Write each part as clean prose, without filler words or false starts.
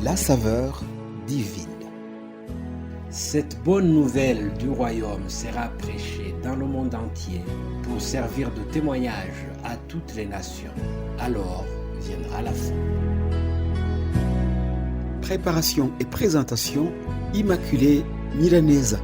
la saveur divine. Cette bonne nouvelle du royaume sera prêchée dans le monde entier pour servir de témoignage à toutes les nations. Alors viendra la fin. Préparation et présentation, Immaculée Milanesa.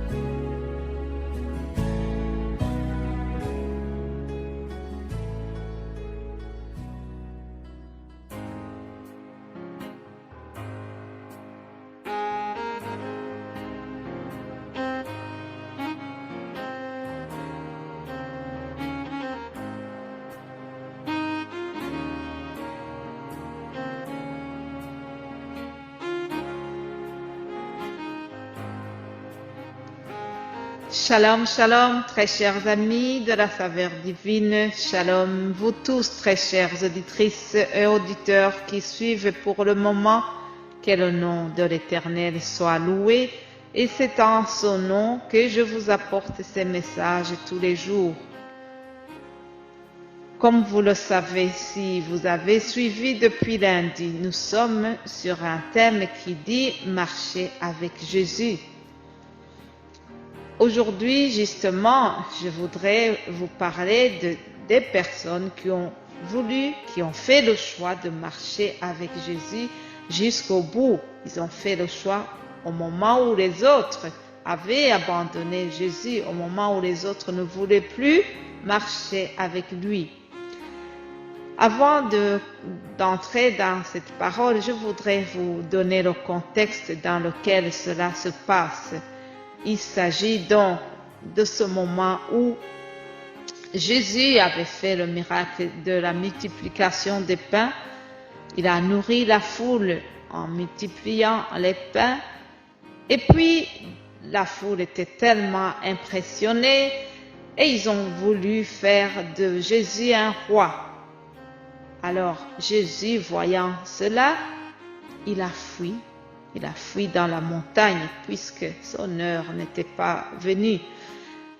Shalom, shalom, très chers amis de la saveur divine. Shalom, vous tous, très chères auditrices et auditeurs qui suivent pour le moment. Que le nom de l'Éternel soit loué. Et c'est en son nom que je vous apporte ces messages tous les jours. Comme vous le savez, si vous avez suivi depuis lundi, nous sommes sur un thème qui dit « Marcher avec Jésus ». Aujourd'hui, justement, je voudrais vous parler des personnes qui ont fait le choix de marcher avec Jésus jusqu'au bout. Ils ont fait le choix au moment où les autres avaient abandonné Jésus, au moment où les autres ne voulaient plus marcher avec lui. Avant d'entrer dans cette parole, je voudrais vous donner le contexte dans lequel cela se passe. Il s'agit donc de ce moment où Jésus avait fait le miracle de la multiplication des pains. Il a nourri la foule en multipliant les pains. Et puis, la foule était tellement impressionnée et ils ont voulu faire de Jésus un roi. Alors, Jésus, voyant cela, il a fui. Il a fui dans la montagne puisque son heure n'était pas venue.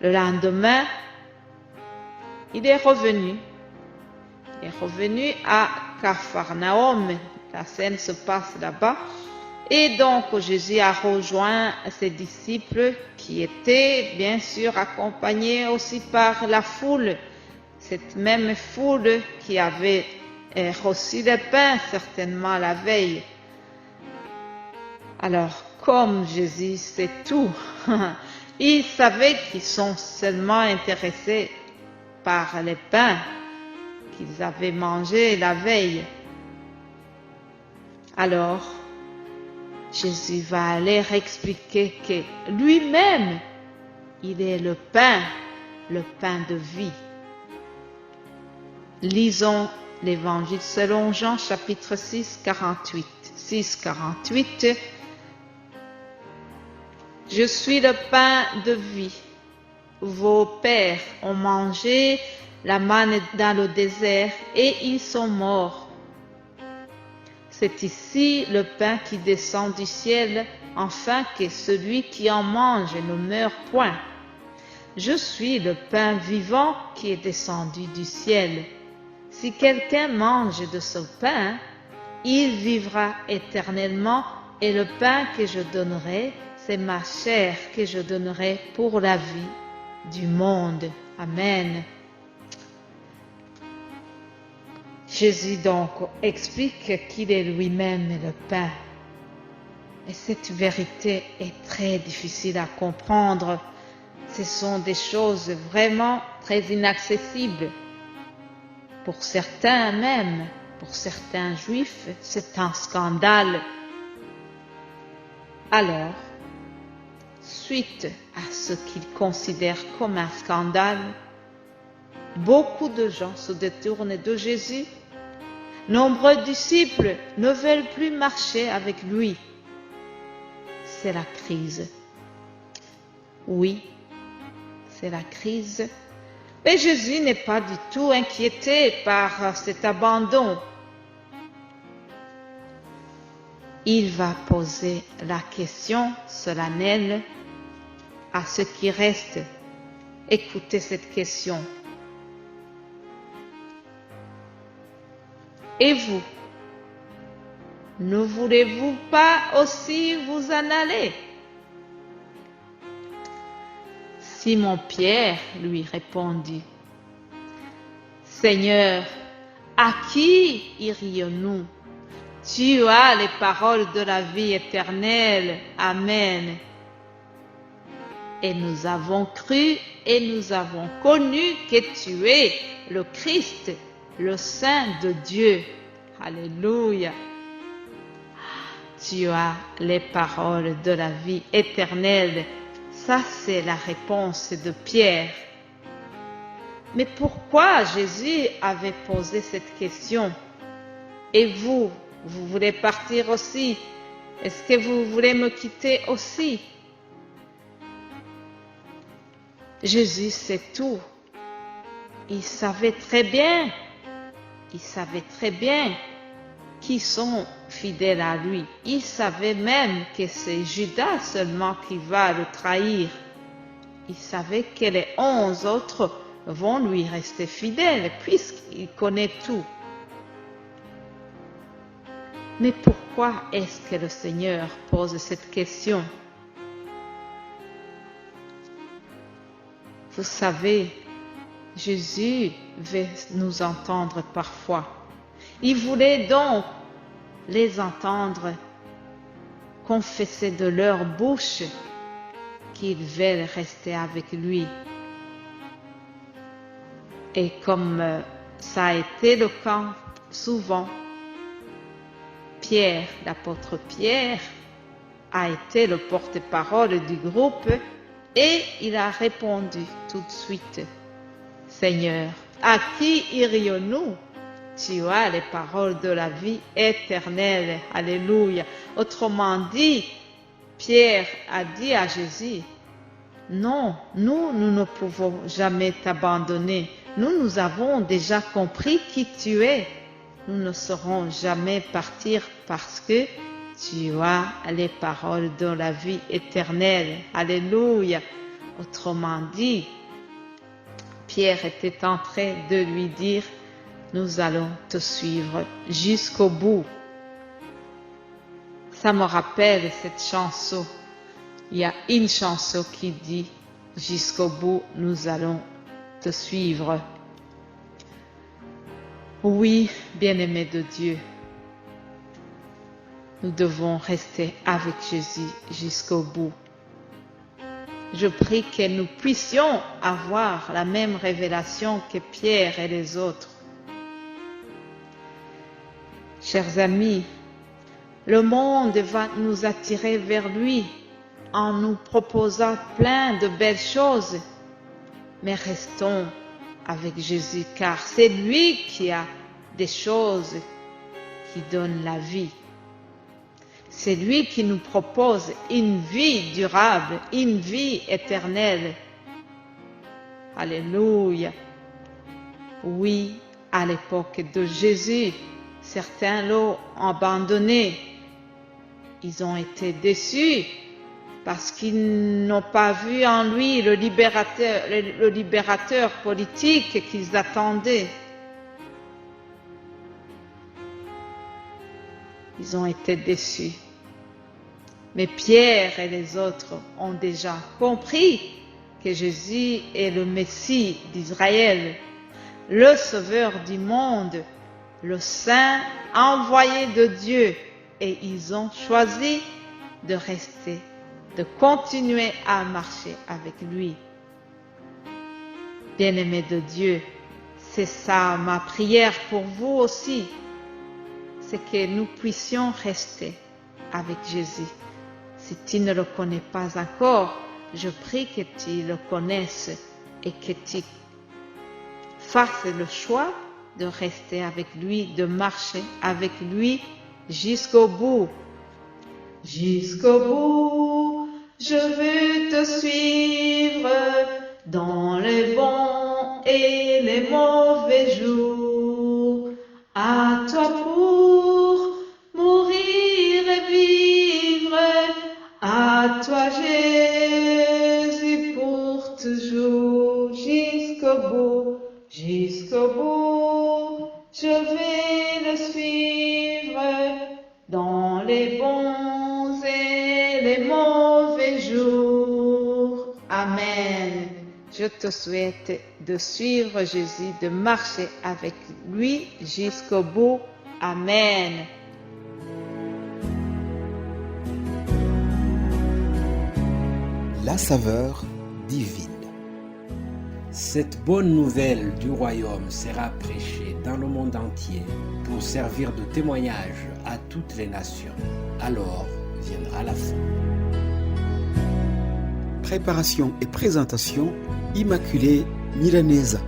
Le lendemain, il est revenu. Il est revenu à Capharnaüm. La scène se passe là-bas. Et donc Jésus a rejoint ses disciples qui étaient bien sûr accompagnés aussi par la foule. Cette même foule qui avait reçu le pain certainement la veille. Alors, comme Jésus sait tout, il savait qu'ils sont seulement intéressés par les pains qu'ils avaient mangés la veille. Alors, Jésus va leur expliquer que lui-même, il est le pain de vie. Lisons l'Évangile selon Jean, chapitre 6, 48. 6, 48. Je suis le pain de vie. Vos pères ont mangé la manne dans le désert et ils sont morts. C'est ici le pain qui descend du ciel, afin que celui qui en mange ne meure point. Je suis le pain vivant qui est descendu du ciel. Si quelqu'un mange de ce pain, il vivra éternellement, et le pain que je donnerai, c'est ma chair que je donnerai pour la vie du monde. Amen. Jésus donc explique qu'il est lui-même le pain. Et cette vérité est très difficile à comprendre. Ce sont des choses vraiment très inaccessibles. Pour certains même, pour certains juifs, c'est un scandale. Alors, suite à ce qu'ils considèrent comme un scandale, beaucoup de gens se détournent de Jésus. Nombreux disciples ne veulent plus marcher avec lui. C'est la crise. Oui, c'est la crise. Mais Jésus n'est pas du tout inquiété par cet abandon. Il va poser la question solennelle à ceux qui restent. Écoutez cette question. Et vous, ne voulez-vous pas aussi vous en aller? Simon-Pierre lui répondit, Seigneur, à qui irions-nous? Tu as les paroles de la vie éternelle. Amen. Et nous avons cru et nous avons connu que tu es le Christ, le Saint de Dieu. Alléluia. Tu as les paroles de la vie éternelle. Ça, c'est la réponse de Pierre. Mais pourquoi Jésus avait posé cette question? Et vous, vous voulez partir aussi? Est-ce que vous voulez me quitter aussi? Jésus sait tout. Il savait très bien qui sont fidèles à lui. Il savait même que c'est Judas seulement qui va le trahir. Il savait que les 11 autres vont lui rester fidèles puisqu'il connaît tout. Mais pourquoi est-ce que le Seigneur pose cette question? Vous savez, Jésus veut nous entendre parfois. Il voulait donc les entendre confesser de leur bouche qu'ils veulent rester avec lui. Et comme ça a été le cas souvent, Pierre, l'apôtre Pierre, a été le porte-parole du groupe et il a répondu tout de suite, Seigneur, à qui irions-nous? Tu as les paroles de la vie éternelle. Alléluia. Autrement dit, Pierre a dit à Jésus, non, nous ne pouvons jamais t'abandonner. Nous avons déjà compris qui tu es. Nous ne saurons jamais partir parce que tu as les paroles de la vie éternelle. Alléluia. Autrement dit, Pierre était en train de lui dire, nous allons te suivre jusqu'au bout. Ça me rappelle cette chanson. Il y a une chanson qui dit, jusqu'au bout, nous allons te suivre. Oui, bien-aimés de Dieu, nous devons rester avec Jésus jusqu'au bout. Je prie que nous puissions avoir la même révélation que Pierre et les autres. Chers amis, le monde va nous attirer vers lui en nous proposant plein de belles choses, mais restons avec Jésus car c'est lui qui a des choses qui donnent la vie. C'est lui qui nous propose une vie durable, une vie éternelle. Alléluia. Oui, à l'époque de Jésus, certains l'ont abandonné. Ils ont été déçus parce qu'ils n'ont pas vu en lui le libérateur politique qu'ils attendaient. Ils ont été déçus. Mais Pierre et les autres ont déjà compris que Jésus est le Messie d'Israël, le Sauveur du monde, le Saint envoyé de Dieu, et ils ont choisi de rester, de continuer à marcher avec lui. Bien-aimés de Dieu, c'est ça ma prière pour vous aussi, c'est que nous puissions rester avec Jésus. Si tu ne le connais pas encore, je prie que tu le connaisses et que tu fasses le choix de rester avec lui, de marcher avec lui jusqu'au bout. Jusqu'au bout, je veux te suivre dans les bons et les mauvais jours. À toi pour mourir et vivre, à toi Jésus pour toujours. Jusqu'au bout, je vais le suivre dans je te souhaite de suivre Jésus, de marcher avec lui jusqu'au bout. Amen. La saveur divine. Cette bonne nouvelle du royaume sera prêchée dans le monde entier pour servir de témoignage à toutes les nations. Alors viendra la fin. Préparation et présentation, Immaculée Milanesa.